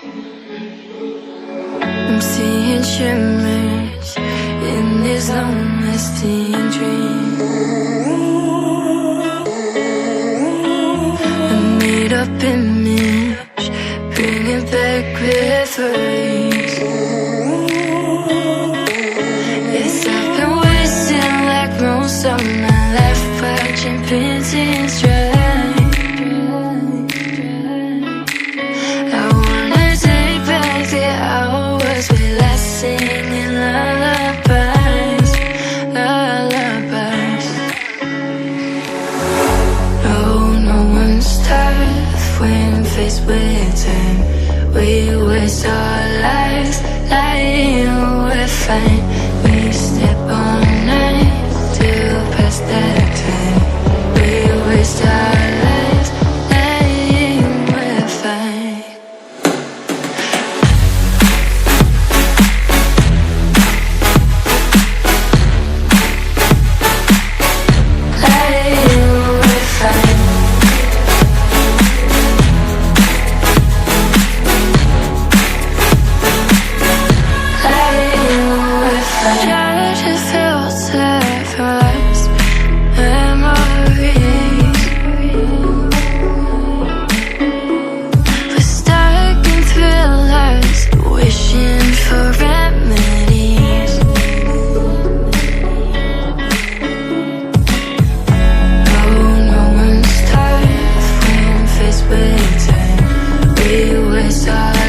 I'm seeing shimmers in these long-lasting dreams. A made-up image, bring it back with worries. Yes, I've been wasting like most of my life, watching paintings dry. I wanna take back the hours we last singing lullabies, lullabies. No one's tough when faced with time. We waste our lives lying we're fine. We step all night to pass that time. We waste our lives lying we're fine. We waste our